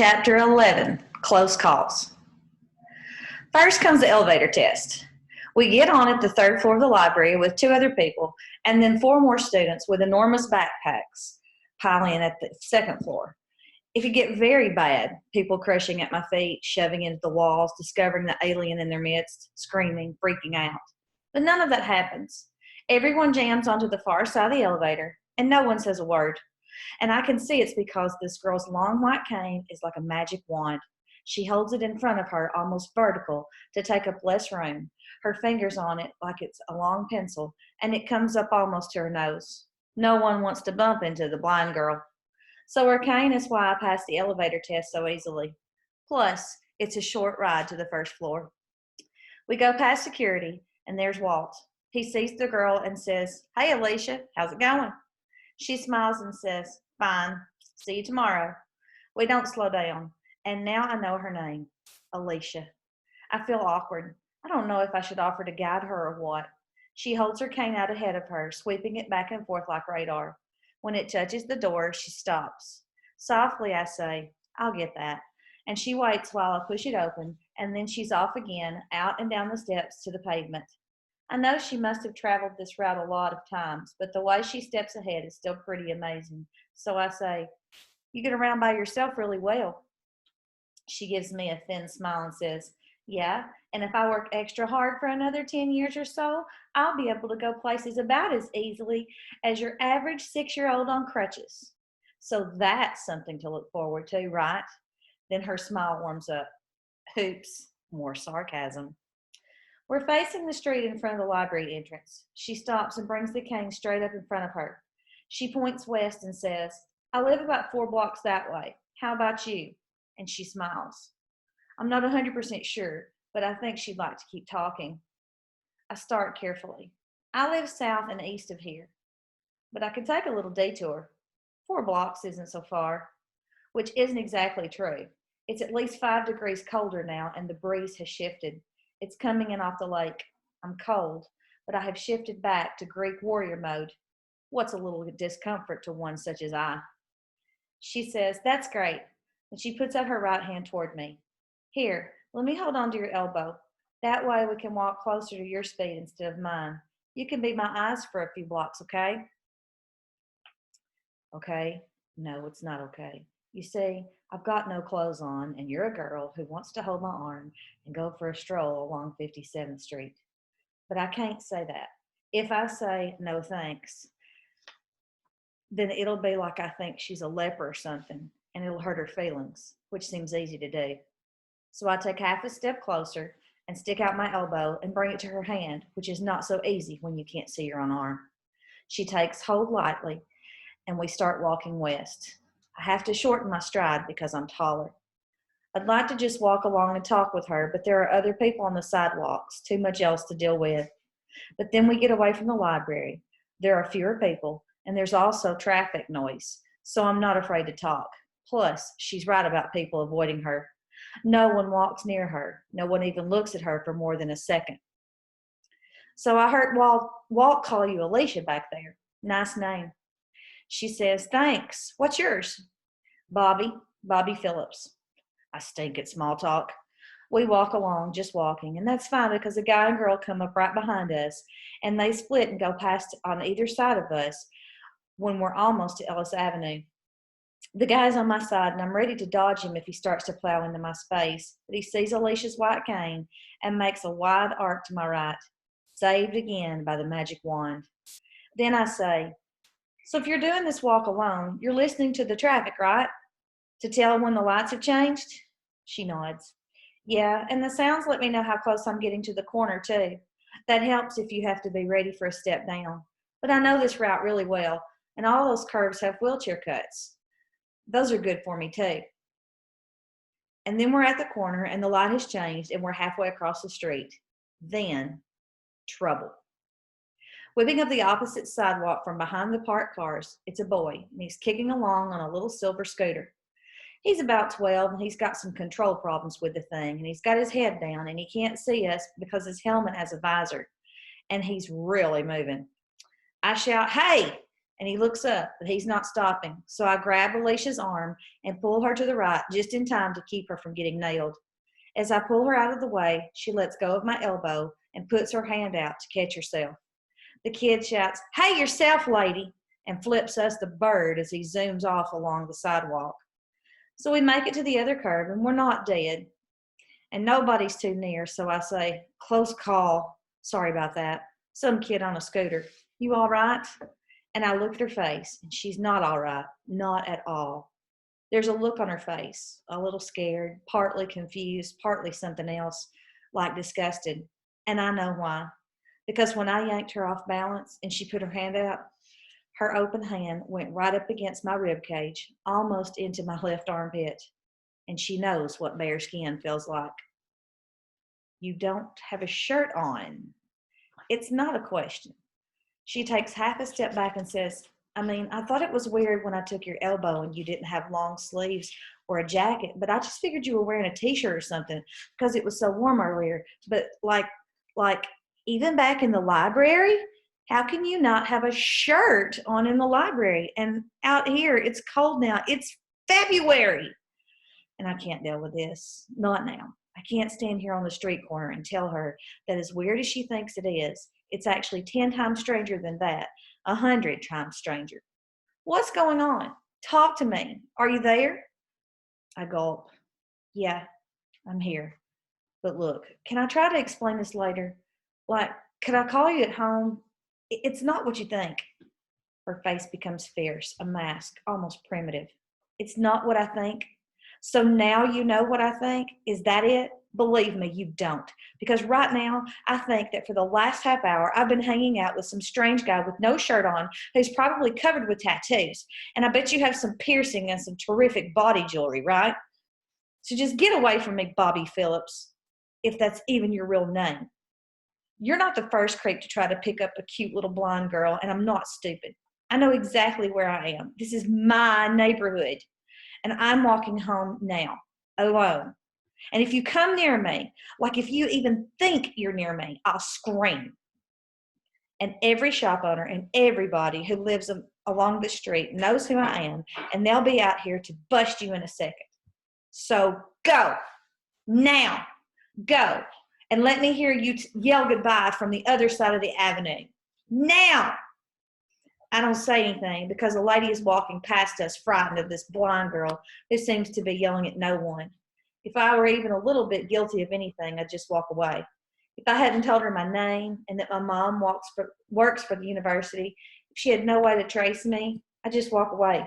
Chapter 11, Close Calls. First comes the elevator test. We get on at the third floor of the library with two other people, and then four more students with enormous backpacks pile in at the second floor. It could get very bad, people crushing at my feet, shoving into the walls, discovering the alien in their midst, screaming, freaking out. But none of that happens. Everyone jams onto the far side of the elevator, and no one says a word. And I can see it's because this girl's long white cane is like a magic wand. She holds it in front of her, almost vertical, to take up less room. Her fingers on it like it's a long pencil, and it comes up almost to her nose. No one wants to bump into the blind girl. So her cane is why I passed the elevator test so easily. Plus, it's a short ride to the first floor. We go past security, and there's Walt. He sees the girl and says, "Hey, Alicia, how's it going?" She smiles and says, "Fine. See you tomorrow." We don't slow down, and now I know her name, Alicia. I feel awkward. I don't know if I should offer to guide her or what. She holds her cane out ahead of her, sweeping it back and forth like radar. When it touches the door, she stops. Softly, I say, "I'll get that." And she waits while I push it open, and then she's off again, out and down the steps to the pavement. I know she must have traveled this route a lot of times, but the way she steps ahead is still pretty amazing. So I say, "You get around by yourself really well." She gives me a thin smile and says, "Yeah, and if I work extra hard for another 10 years or so, I'll be able to go places about as easily as your average 6-year-old on crutches." So that's something to look forward to, right? Then her smile warms up. Oops, more sarcasm. We're facing the street in front of the library entrance. She stops and brings the cane straight up in front of her. She points west and says, "I live about 4 blocks that way. How about you?" And she smiles. I'm not 100% sure, but I think she'd like to keep talking. I start carefully. "I live south and east of here, but I could take a little detour. 4 blocks isn't so far," which isn't exactly true. It's at least 5 degrees colder now, and the breeze has shifted. It's coming in off the lake. I'm cold, but I have shifted back to Greek warrior mode. What's a little discomfort to one such as I? She says, "That's great," and she puts out her right hand toward me. "Here, let me hold on to your elbow. That way we can walk closer to your speed instead of mine. You can be my eyes for a few blocks, okay?" Okay? No, it's not okay. You see, I've got no clothes on, and you're a girl who wants to hold my arm and go for a stroll along 57th Street. But I can't say that. If I say no thanks, then it'll be like I think she's a leper or something, and it'll hurt her feelings, which seems easy to do. So I take half a step closer and stick out my elbow and bring it to her hand, which is not so easy when you can't see your own arm. She takes hold lightly, and we start walking west. I have to shorten my stride because I'm taller. I'd like to just walk along and talk with her, but there are other people on the sidewalks, too much else to deal with. But then we get away from the library. There are fewer people, and there's also traffic noise, so I'm not afraid to talk. Plus, she's right about people avoiding her. No one walks near her. No one even looks at her for more than a second. "So I heard Walt call you Alicia back there. Nice name." She says, "Thanks. What's yours?" Bobby Phillips." I stink at small talk. We walk along, just walking, and that's fine because a guy and girl come up right behind us, and they split and go past on either side of us when we're almost to Ellis Avenue. The guy's on my side, and I'm ready to dodge him if he starts to plow into my space, but he sees Alicia's white cane and makes a wide arc to my right, saved again by the magic wand. Then I say, "So if you're doing this walk alone, you're listening to the traffic, right? To tell when the lights have changed?" She nods. "Yeah, and the sounds let me know how close I'm getting to the corner, too. That helps if you have to be ready for a step down. But I know this route really well, and all those curves have wheelchair cuts. Those are good for me, too." And then we're at the corner, and the light has changed, and we're halfway across the street. Then, trouble. Whipping up the opposite sidewalk from behind the parked cars, it's a boy, and he's kicking along on a little silver scooter. He's about 12, and he's got some control problems with the thing, and he's got his head down, and he can't see us because his helmet has a visor, and he's really moving. I shout, "Hey!" And he looks up, but he's not stopping. So I grab Alicia's arm and pull her to the right just in time to keep her from getting nailed. As I pull her out of the way, she lets go of my elbow and puts her hand out to catch herself. The kid shouts, "Hey yourself, lady," and flips us the bird as he zooms off along the sidewalk. So we make it to the other curb and we're not dead. And nobody's too near, so I say, "Close call. Sorry about that. Some kid on a scooter. You all right?" And I look at her face, and she's not all right. Not at all. There's a look on her face, a little scared, partly confused, partly something else, like disgusted. And I know why. Because when I yanked her off balance and she put her hand out, her open hand went right up against my rib cage, almost into my left armpit. And she knows what bare skin feels like. "You don't have a shirt on." It's not a question. She takes half a step back and says, I thought it was weird when I took your elbow and you didn't have long sleeves or a jacket, but I just figured you were wearing a t-shirt or something because it was so warm earlier. But like even back in the library, how can you not have a shirt on in the library? And out here, it's cold now. It's February. And I can't deal with this. Not now. I can't stand here on the street corner and tell her that as weird as she thinks it is, it's actually 10 times stranger than that, 100 times stranger. What's going on? Talk to me. Are you there? I gulp. Yeah, I'm here. But look, can I try to explain this later? Like, could I call you at home? It's not what you think. Her face becomes fierce, a mask, almost primitive. It's not what I think. So now you know what I think? Is that it? Believe me, you don't. Because right now, I think that for the last half hour, I've been hanging out with some strange guy with no shirt on who's probably covered with tattoos. And I bet you have some piercing and some terrific body jewelry, right? So just get away from me, Bobby Phillips, if that's even your real name. You're not the first creep to try to pick up a cute little blonde girl, and I'm not stupid. I know exactly where I am. This is my neighborhood. And I'm walking home now, alone. And if you come near me, like if you even think you're near me, I'll scream. And every shop owner and everybody who lives along the street knows who I am, and they'll be out here to bust you in a second. So go, now, go, and let me hear you yell goodbye from the other side of the avenue. Now! I don't say anything because a lady is walking past us, frightened of this blonde girl who seems to be yelling at no one. If I were even a little bit guilty of anything, I'd just walk away. If I hadn't told her my name and that my mom works for the university, if she had no way to trace me, I'd just walk away,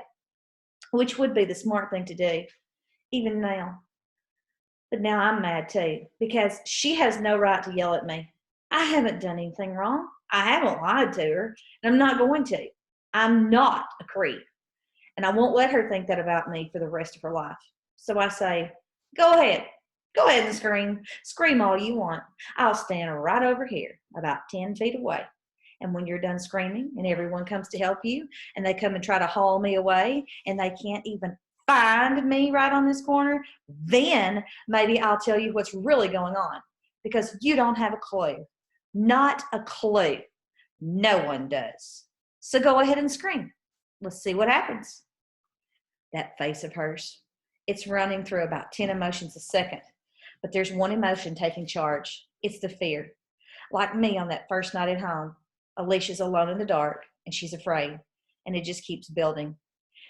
which would be the smart thing to do, even now. But now I'm mad too, because she has no right to yell at me. I haven't done anything wrong. I haven't lied to her, and I'm not going to. I'm not a creep, and I won't let her think that about me for the rest of her life. So I say, go ahead. Go ahead and scream. Scream all you want. I'll stand right over here, about 10 feet away. And when you're done screaming and everyone comes to help you and they come and try to haul me away and they can't even find me right on this corner, then maybe I'll tell you what's really going on, because you don't have a clue. Not a clue. No one does. So go ahead and scream. Let's see what happens. That face of hers, it's running through about 10 emotions a second. But there's one emotion taking charge. It's the fear. Like me on that first night at home, Alicia's alone in the dark and she's afraid. And it just keeps building.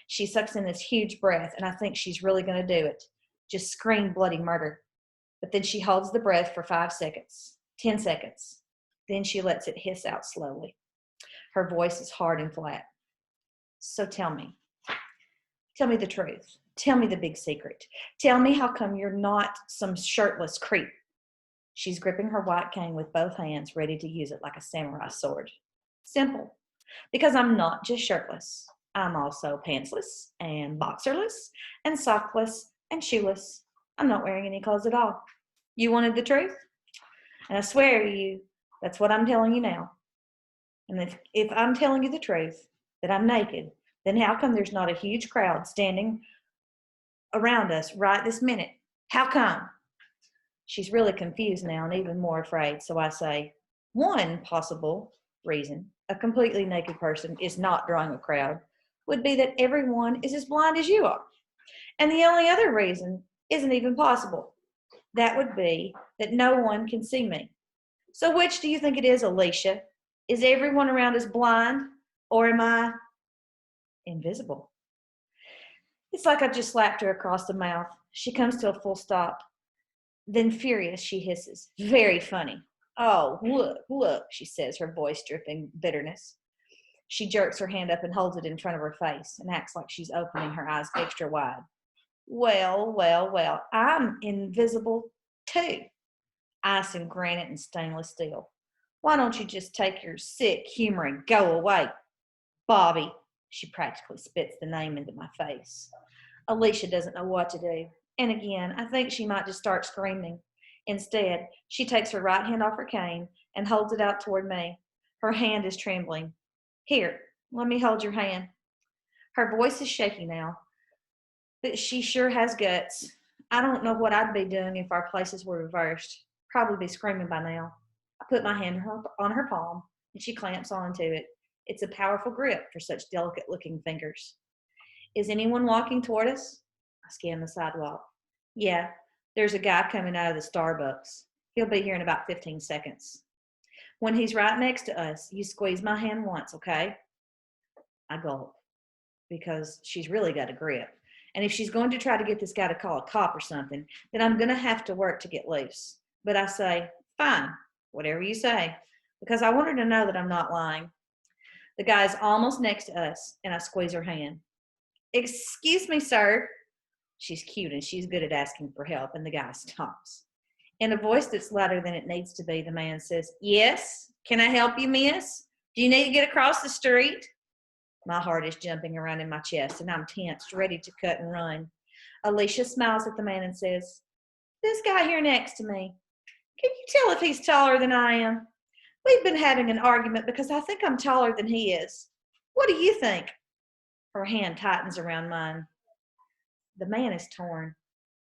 She sucks in this huge breath and I think she's really going to do it. Just scream bloody murder. But then she holds the breath for 5 seconds, 10 seconds. Then she lets it hiss out slowly. Her voice is hard and flat. So tell me the truth. Tell me the big secret. Tell me how come you're not some shirtless creep. She's gripping her white cane with both hands, ready to use it like a samurai sword. Simple. Because I'm not just shirtless. I'm also pantsless and boxerless and sockless and shoeless. I'm not wearing any clothes at all. You wanted the truth? And I swear to you, that's what I'm telling you now. And if I'm telling you the truth, that I'm naked, then how come there's not a huge crowd standing around us right this minute? How come? She's really confused now and even more afraid. So I say, one possible reason a completely naked person is not drawing a crowd would be that everyone is as blind as you are. And the only other reason isn't even possible. That would be that no one can see me. So which do you think it is, Alicia? Is everyone around us blind, or am I invisible? It's like I just slapped her across the mouth. She comes to a full stop. Then, furious, she hisses, "Very funny." "Oh, look, look," she says, her voice dripping bitterness. She jerks her hand up and holds it in front of her face and acts like she's opening her eyes extra wide. "Well, well, well, I'm invisible too. Ice and granite and stainless steel. Why don't you just take your sick humor and go away? Bobby," she practically spits the name into my face. Alicia doesn't know what to do. And again, I think she might just start screaming. Instead, she takes her right hand off her cane and holds it out toward me. Her hand is trembling. "Here, let me hold your hand." Her voice is shaky now, but she sure has guts. I don't know what I'd be doing if our places were reversed. Probably be screaming by now. I put my hand on her palm, and she clamps onto it. It's a powerful grip for such delicate-looking fingers. "Is anyone walking toward us?" I scan the sidewalk. "Yeah, there's a guy coming out of the Starbucks. He'll be here in about 15 seconds. When he's right next to us, you squeeze my hand once, okay?" I gulp, because she's really got a grip. And if she's going to try to get this guy to call a cop or something, then I'm going to have to work to get loose. But I say, "Fine, whatever you say," because I want her to know that I'm not lying. The guy's almost next to us, and I squeeze her hand. "Excuse me, sir." She's cute and she's good at asking for help, and the guy stops. In a voice that's louder than it needs to be, the man says, "Yes, can I help you, miss? Do you need to get across the street?" My heart is jumping around in my chest, and I'm tensed, ready to cut and run. Alicia smiles at the man and says, "This guy here next to me, can you tell if he's taller than I am? We've been having an argument because I think I'm taller than he is. What do you think?" Her hand tightens around mine. The man is torn.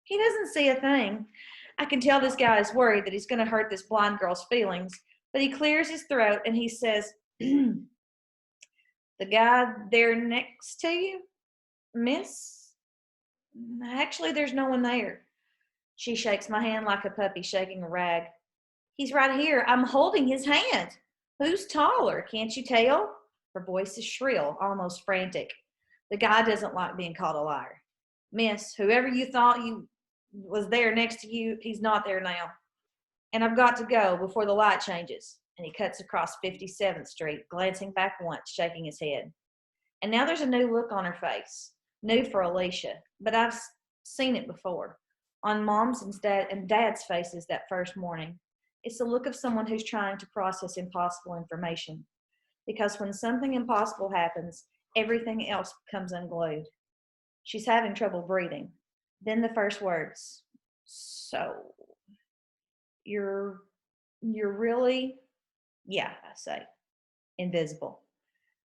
He doesn't see a thing. I can tell this guy is worried that he's going to hurt this blind girl's feelings, but he clears his throat and he says, "The guy there next to you, miss? Actually, there's no one there." She shakes my hand like a puppy shaking a rag. "He's right here. I'm holding his hand. Who's taller? Can't you tell?" Her voice is shrill, almost frantic. The guy doesn't like being called a liar. "Miss, whoever you thought you was there next to you, he's not there now. And I've got to go before the light changes." And he cuts across 57th Street, glancing back once, shaking his head. And now there's a new look on her face, new for Alicia, but I've seen it before, on Mom's and Dad's faces that first morning. It's the look of someone who's trying to process impossible information. Because when something impossible happens, everything else becomes unglued. She's having trouble breathing. Then the first words, "So, you're really," "Yeah," I say, "invisible."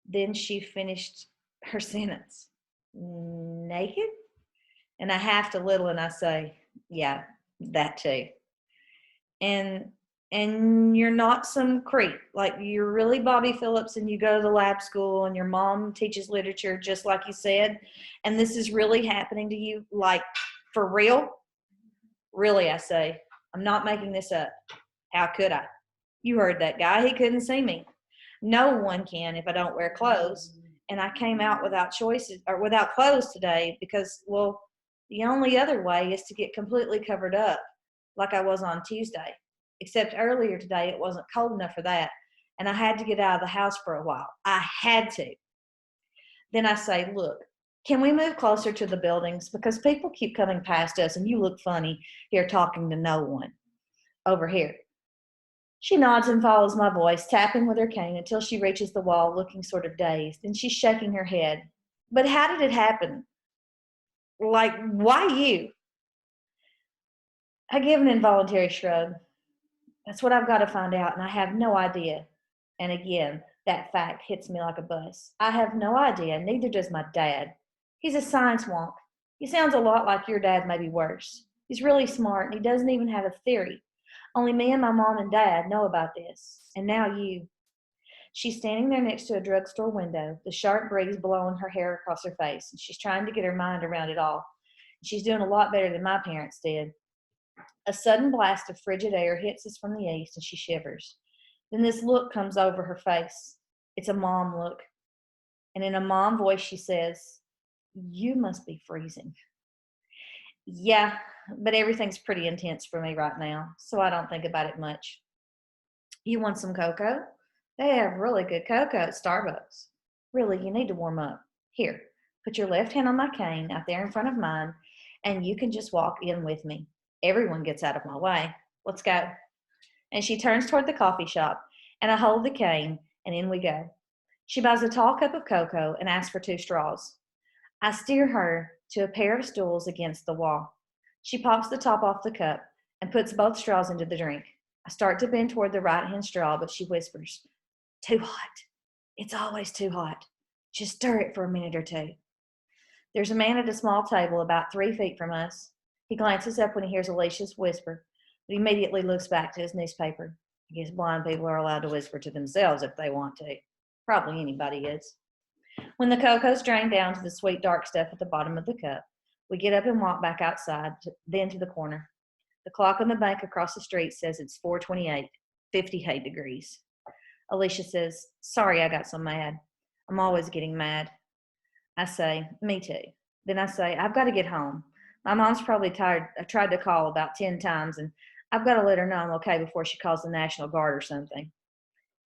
Then she finished her sentence. "Naked?" And I have to little and I say, "Yeah, that too. And you're not some creep. Like, you're really Bobby Phillips and you go to the lab school and your mom teaches literature just like you said, and this is really happening to you, like, for real?" "Really," I say. "I'm not making this up. How could I? You heard that guy. He couldn't see me. No one can if I don't wear clothes. And I came out without clothes today because, well, the only other way is to get completely covered up like I was on Tuesday. Except earlier today it wasn't cold enough for that, and I had to get out of the house for a while. I had to." Then I say, "Look, can we move closer to the buildings? Because people keep coming past us and you look funny here talking to no one. Over here." She nods and follows my voice, tapping with her cane until she reaches the wall, looking sort of dazed. And she's shaking her head. "But how did it happen? Like, why you?" I give an involuntary shrug. That's what I've got to find out, and I have no idea. And again, that fact hits me like a bus. I have no idea, neither does my dad. He's a science wonk. He sounds a lot like your dad, maybe worse. He's really smart, and he doesn't even have a theory. Only me and my mom and dad know about this. And now you. She's standing there next to a drugstore window, the sharp breeze blowing her hair across her face, and she's trying to get her mind around it all. She's doing a lot better than my parents did. A sudden blast of frigid air hits us from the east, and she shivers. Then this look comes over her face. It's a mom look. And in a mom voice, she says, "You must be freezing." Yeah, but everything's pretty intense for me right now, so I don't think about it much. You want some cocoa? They have really good cocoa at Starbucks. Really, you need to warm up. Here, put your left hand on my cane out there in front of mine, and you can just walk in with me. Everyone gets out of my way. Let's go. And she turns toward the coffee shop, and I hold the cane, and in we go. She buys a tall cup of cocoa and asks for 2 straws. I steer her to a pair of stools against the wall. She pops the top off the cup and puts both straws into the drink. I start to bend toward the right-hand straw, but she whispers, "Too hot. It's always too hot. Just stir it for a minute or two." There's a man at a small table about 3 feet from us. He glances up when he hears Alicia's whisper, but immediately looks back to his newspaper. I guess blind people are allowed to whisper to themselves if they want to. Probably anybody is. When the cocoa's drained down to the sweet dark stuff at the bottom of the cup, we get up and walk back outside, then to the corner. The clock on the bank across the street says it's 4:28, 58 degrees. Alicia says, "Sorry I got so mad. I'm always getting mad." I say, "Me too." Then I say, "I've got to get home. My mom's probably tired. I tried to call about 10 times, and I've got to let her know I'm okay before she calls the National Guard or something."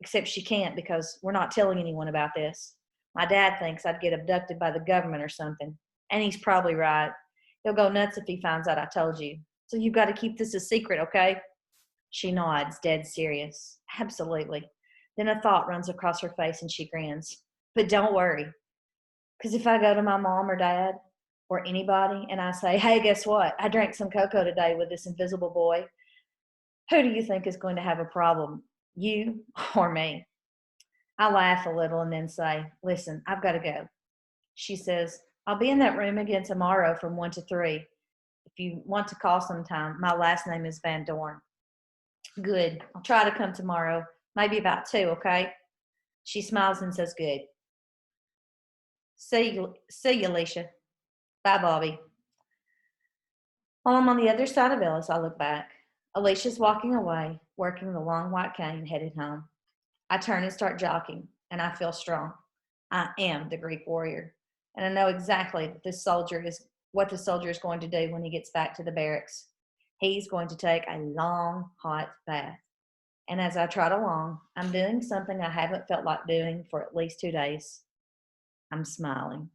Except she can't because we're not telling anyone about this. My dad thinks I'd get abducted by the government or something, and he's probably right. He'll go nuts if he finds out I told you. So you've got to keep this a secret, okay? She nods, dead serious. Absolutely. Then a thought runs across her face and she grins. But don't worry, because if I go to my mom or dad or anybody and I say, "Hey, guess what? I drank some cocoa today with this invisible boy," who do you think is going to have a problem? You or me? I laugh a little and then say, "Listen, I've got to go." She says, "I'll be in that room again tomorrow from 1 to 3. If you want to call sometime, my last name is Van Dorn." "Good. I'll try to come tomorrow, maybe about 2, okay?" She smiles and says, "Good. See you, Alicia. Bye, Bobby." While I'm on the other side of Ellis, I look back. Alicia's walking away, working the long white cane, headed home. I turn and start jogging, and I feel strong. I am the Greek warrior, and I know exactly that what the soldier is going to do when he gets back to the barracks. He's going to take a long, hot bath. And as I trot along, I'm doing something I haven't felt like doing for at least 2 days. I'm smiling.